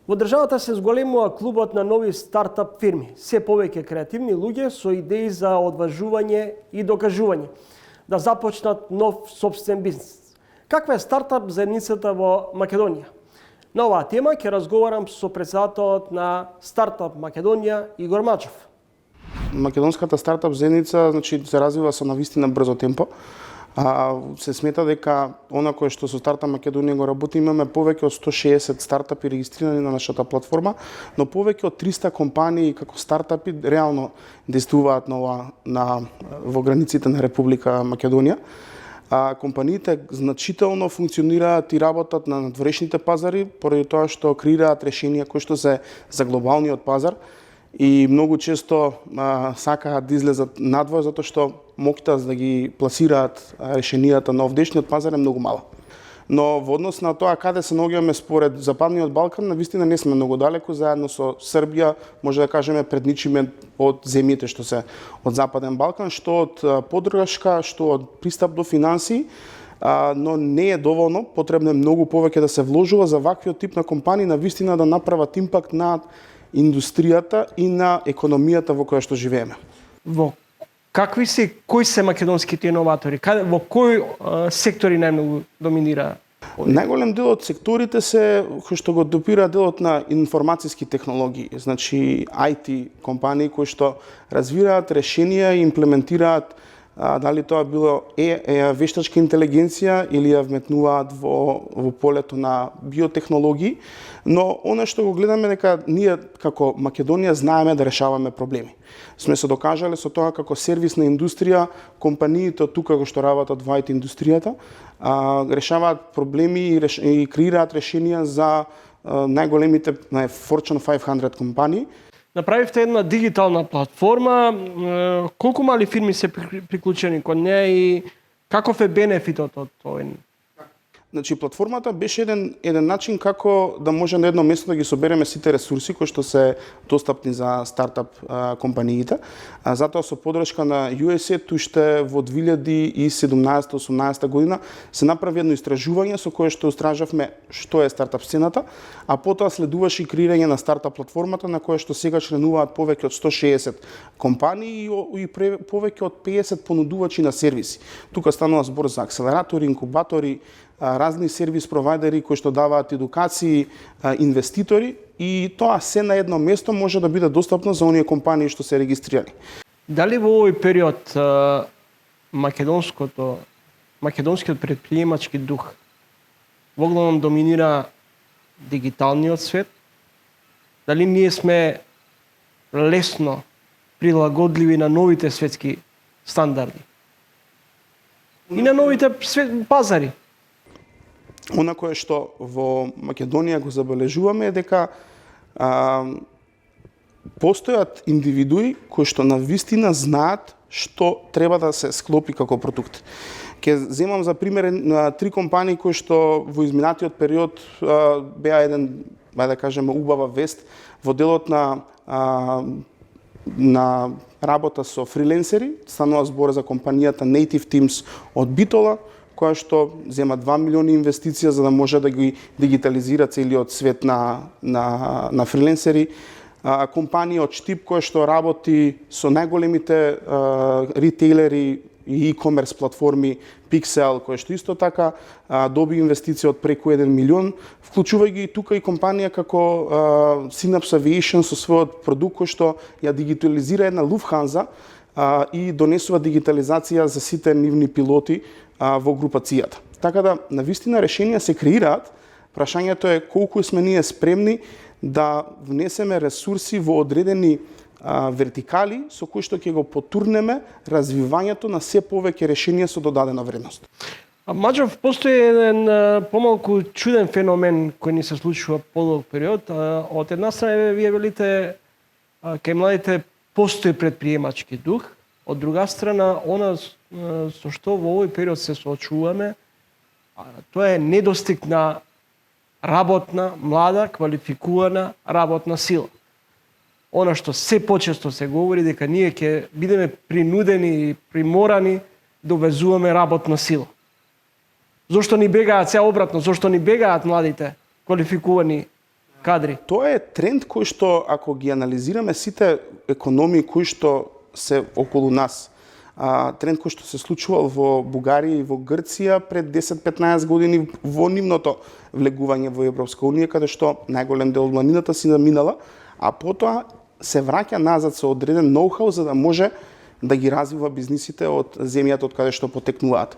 Во државата се зголемува клубот на нови стартап фирми. Се повеќе креативни луѓе со идеи за одважување и докажување да започнат нов собствен бизнес. Каква е стартап заедницата во Македонија? На оваа тема ќе разговарам со претседателот на Стартап Македонија Игор Мачов. Македонската стартап заедница се развива со навистина брзо темпо. Се смета дека она кое што со Стартап Македонија го работи, имаме повеќе од 160 стартапи регистрирани на нашата платформа, но повеќе од 300 компании како стартапи реално действуваат во границите на Република Македонија. Компаниите значително функционираат и работат на надворешните пазари, поради тоа што креираат решенија кои што се за глобалниот пазар и многу често сакаат да излезат надвор затоа што моќта да ги пласираат решенијата на овдешниот пазар е многу мала. Но во однос на тоа каде се наоѓаме според Западниот Балкан, навистина не сме многу далеку, заедно со Србија, може да кажеме предничиме од земјите што се од Западен Балкан, што од поддршка, што од пристап до финансии, но не е доволно, потребно е многу повеќе да се вложува за ваквиот тип на компании навистина да направат импакт на индустријата и на економијата во која што живееме. Кои се македонските иноватори? Во кои сектори најмногу доминира? Најголем дел од секторите се кои што го допира делот на информациски технологии, значи IT компании кои што развиваат решенија и имплементираат дали тоа било вештачка интелигенција или ја вметнуваат во полето на биотехнологии, но она што го гледаме дека ние како Македонија знаеме да решаваме проблеми. Сме се докажале со тоа како сервисна индустрија, компаниите тука кои што работат во IT индустријата, решаваат проблеми и креираат решенија за најголемите Fortune 500 компании. Направивте една дигитална платформа, колку мали фирми се приклучени кон неа и каков е бенефитот од тоа? Значи, платформата беше еден начин како да може на едно место да ги собереме сите ресурси кои што се достапни за стартап компаниите. Затоа со поддршка на USAID уште во 2017-18 година се направи едно истражување со кое што истражавме што е стартап сцената, а потоа следуваше и креирање на стартап платформата на која што сега членуваат повеќе од 160 компании и повеќе од 50 понудувачи на сервиси. Тука станува збор за акселератори, инкубатори, разни сервис провайдери кои што даваат едукации, инвеститори и тоа се на едно место може да биде достапно за оние компании што се регистрирани. Дали во овој период македонскиот предприемачки дух воглавном доминира дигиталниот свет? Дали ние сме лесно прилагодливи на новите светски стандарди и на новите пазари? Она кое што во Македонија го забележуваме е дека постојат индивидуи кои што навистина знаат што треба да се склопи како продукт. Ке земам за пример три компании кои што во изминатиот период беа еден, да кажеме, убава вест во делот на работа со фриленсери. Станува збор за компанијата Native Teams од Битола, која што зема 2 милиони инвестиција за да може да ги дигитализира целиот свет на фриленсери. Компанија од Штип која што работи со најголемите ритейлери и e-commerce платформи Pixel, која што исто така доби инвестиција од преку 1 милион, вклучувајќи и тука и компанија како Synapse Aviation со својот продукт кој што ја дигитализира една Lufthansa и донесува дигитализација за сите нивни пилоти во групацијата. Така да, навистина решенија се креираат. Прашањето е колку сме ние спремни да внесеме ресурси во одредени вертикали со кои што ќе го потурнеме развивањето на се повеќе решенија со додадена вредност. Мачов, постои еден помалку чуден феномен кој ни се случува подолг период. Од една страна вие велите кај младите постои предприемачки дух, од друга страна она со што во овој период се соочуваме, тоа е недостиг на работна, млада, квалификувана работна сила. Она што се почесто се говори дека ние ќе бидеме принудени и приморани да увезуваме работна сила. Зошто ни бегаат, се обратно, зошто ни бегаат младите, квалификувани кадри. Тоа е тренд кој што, ако ги анализираме сите економии кои што се околу нас, тренд кој што се случувал во Бугарија и во Грција пред 10-15 години во нивното влегување во Европска унија, каде што најголем дел од младината си заминала, а потоа се враќа назад со одреден ноу-хау за да може да ги развива бизнисите од земјата од каде што потекнуваат.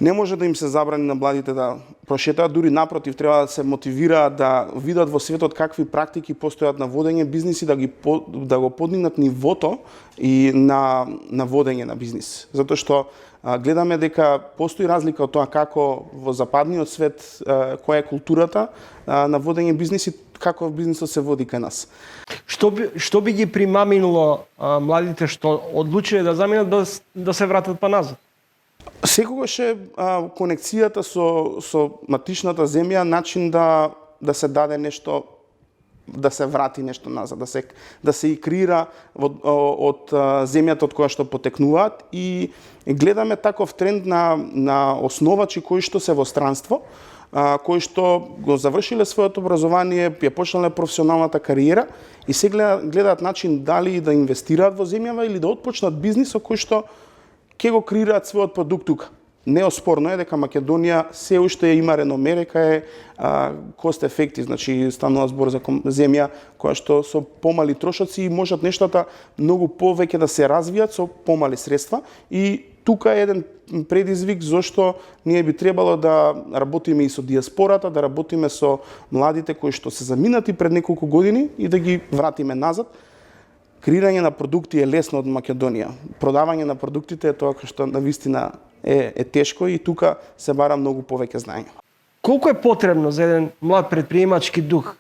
Не може да им се забрани на младите да прошетаат, дури напротив, треба да се мотивираат да видат во светот какви практики постојат на водење бизниси, да го подигнат нивото и на водење на бизнис. Затоа што гледаме дека постои разлика од тоа како во западниот свет, која е културата на водење бизниси, како бизнисот се води кај нас. Што би ги примамило младите што одлучиле да заминат да се вратат па назад? Секогаш е конекцијата со матичната земја начин да се даде нешто, да се врати нешто назад, да се и креира од земјата од која што потекнуваат, и гледаме таков тренд на основачи кои што се во странство, кои што го завршиле своето образование, ја почнале професионалната кариера и се гледаат начин дали да инвестираат во земјава или да отпочнат бизнис со кој што ќе го креираат својот продукт тука. Неоспорно е дека Македонија се уште има реноме, дека е кост ефектив, значи станува збор за земја која што со помали трошоци и можат нештата многу повеќе да се развијат со помали средства, и тука е еден предизвик зашто ние би требало да работиме и со диаспората, да работиме со младите кои што се заминати пред неколку години и да ги вратиме назад. Креирање на продукти е лесно од Македонија. Продавање на продуктите е тоа што навистина е тешко, и тука се бара многу повеќе знаење. Колку е потребно за еден млад предприемачки дух?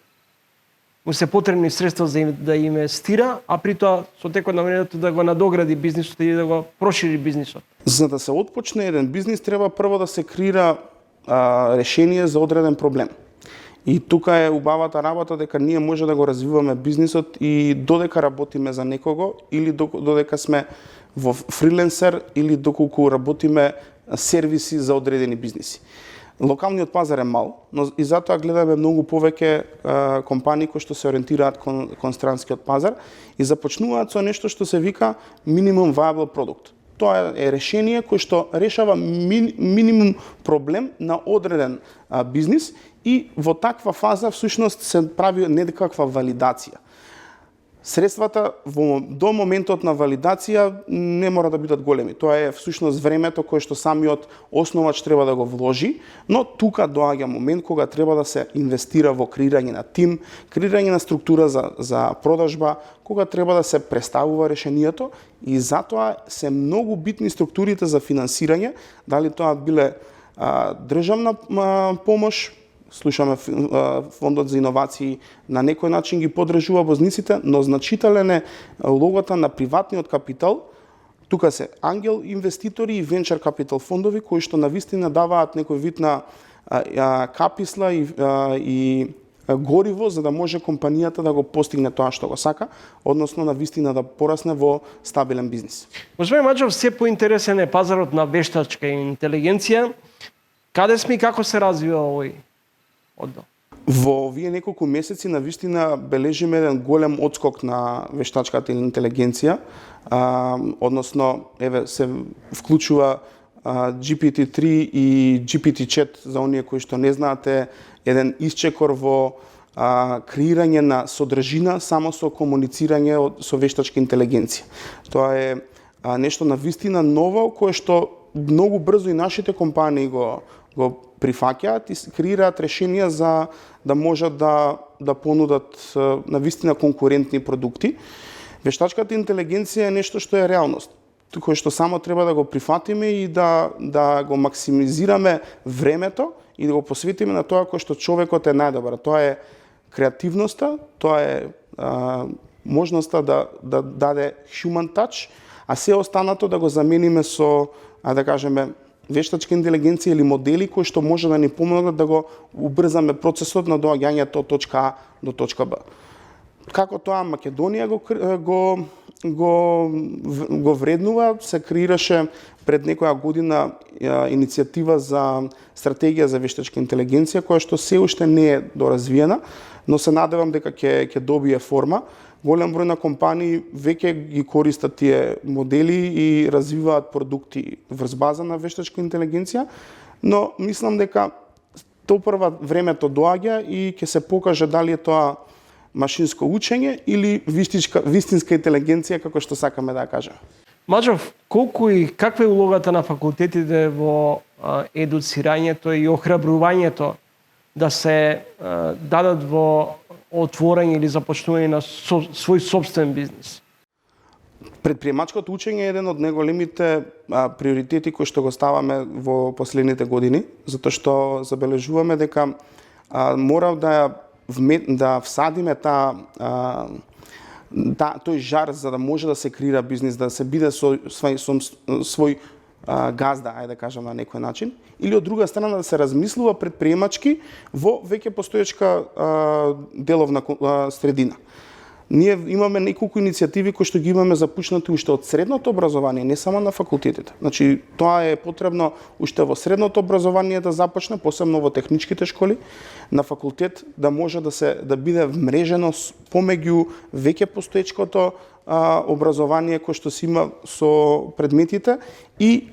Му се потребни средства за да инвестира, а при тоа со текот на времето да го надогради бизнисот или да го прошири бизнисот? За да се отпочне еден бизнис треба прво да се креира решение за одреден проблем. И тука е убавата работа дека ние може да го развиваме бизнисот и додека работиме за некого, или додека сме во фриленсер, или доколку работиме сервиси за одредени бизниси. Локалниот пазар е мал, но и затоа гледаме многу повеќе компании кои што се ориентираат кон странскиот пазар и започнуваат со нешто што се вика minimum viable product. Тоа е решение кое што решава минимум проблем на одреден бизнис, и во таква фаза всушност се прави некаква валидација. Средствата до моментот на валидација не мора да бидат големи. Тоа е всушност времето кое што самиот основач треба да го вложи, но тука доаѓа момент кога треба да се инвестира во креирање на тим, креирање на структура за продажба, кога треба да се представува решението, и затоа се многу битни структурите за финансирање, дали тоа биле државна помош, слушаме фондот за иновации на некој начин ги подржува возниците, но значителен е улогата на приватниот капитал. Тука се ангел инвеститори и венчер капитал фондови кои што навистина даваат некој вид на каписла и гориво за да може компанијата да го постигне тоа што го сака, односно навистина да порасне во стабилен бизнис. Господин Маџов, се поинтересен е пазарот на вештачка интелигенција. Каде сме и како се развива овој оддел? Во овие неколку месеци навистина бележиме еден голем отскок на вештачката интелигенција, односно се вклучува GPT-3 и GPT-4 за оние кои што не знаате, еден исчекор во креирање на содржина само со комуницирање со вештачка интелигенција. Тоа е нешто навистина ново кое што многу брзо и нашите компании го прифаќаат и креираат решенија за да можат да понудат навистина конкурентни продукти. Вештачката интелигенција е нешто што е реалност, кое што само треба да го прифатиме и да го максимизираме времето и да го посветиме на тоа кое што човекот е најдобар. Тоа е креативноста, тоа е можноста да даде human touch, а се останато да го замениме со, да кажеме, вештачка интелигенција или модели кои што може да ни помогнат да го убрзаме процесот на доаѓањето од точка А до точка Б. Како тоа Македонија го го вреднува. Се креираше пред некоја година иницијатива за стратегија за вештачка интелигенција, која што се уште не е доразвиена, но се надевам дека ќе добие форма. Голем број на компании веќе ги користат тие модели и развиваат продукти врз база на вештачка интелигенција, но мислам дека топрва времето доаѓа и ќе се покаже дали е тоа машинско учење или вистинска интелигенција, како што сакаме да кажеме. Маџов, колку и каква е улогата на факултетите во едуцирањето и охрабрувањето да се дадат во отворање или започнување на свој собствен бизнис? Предприемачкото учење е еден од најголемите приоритети кои што го ставаме во последните години, затоа што забележуваме дека мора да всадиме тој жар за да може да се креира бизнис, да се биде свој газда, ајде да кажам на некој начин, или од друга страна да се размислува предприемачки во веќе постоечка деловна средина. Ние имаме неколку иницијативи кои што ги имаме започнати уште од средното образование, не само на факултетите. Значи, тоа е потребно уште во средното образование да започне, посебно во техничките школи, на факултет да може да биде вмрежено помеѓу веќе постоечкото образование кој што се има со предметите и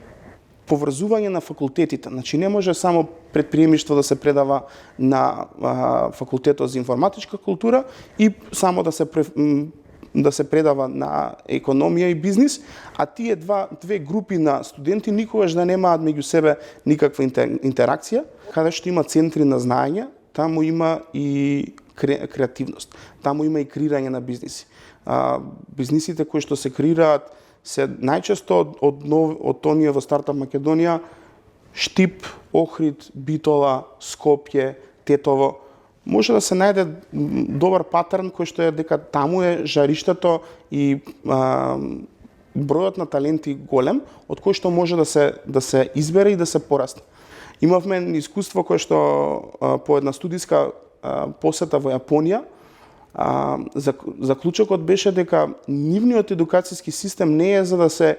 поврзување на факултетите. Значи не може само предприемништво да се предава на факултетот за информатичка култура и само да се предава на економија и бизнис, а тие две групи на студенти никогаш да немаат меѓу себе никаква интеракција. Каде што има центри на знаење, таму има и креативност. Таму има и креирање на бизниси. Бизнисите кои што се креираат се најчесто од оние во Стартап Македонија, Штип, Охрид, Битола, Скопје, Тетово. Може да се најде добар патерн кој што е дека таму е жариштето и бројот на таленти голем, од кој што може да се избере и да се порасне. Имавме искуство кое што по една студиска посета во Јапонија, заклучокот беше дека нивниот едукацијски систем не е за да се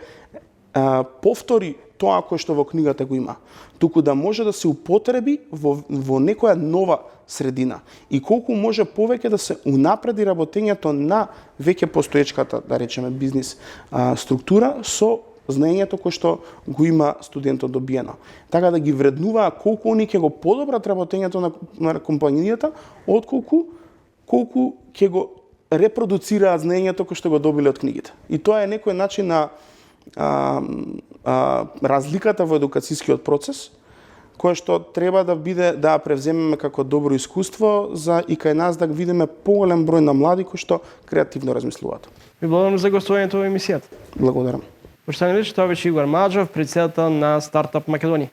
повтори тоа кое што во книгата го има, туку да може да се употреби во некоја нова средина и колку може повеќе да се унапреди работењето на веќе постоечката, да речеме, бизнис структура со знаењето кое што го има студентот добиено. Така да ги вреднуваа колку они ќе го подобрат работењето на компанијата, отколку колку ќе го репродуцираат знаењето кое што го добиле од книгите. И тоа е некој начин на разликата во едукацијскиот процес, кое што треба да биде да превземеме како добро искуство за и кај нас да видиме поголем број на млади кои што креативно размислуваат. Ви благодарам за гостувањето во емисијата. Благодарам. Поштовани личи, тоа беше Игор Маџов, председател на Стартап Македонија.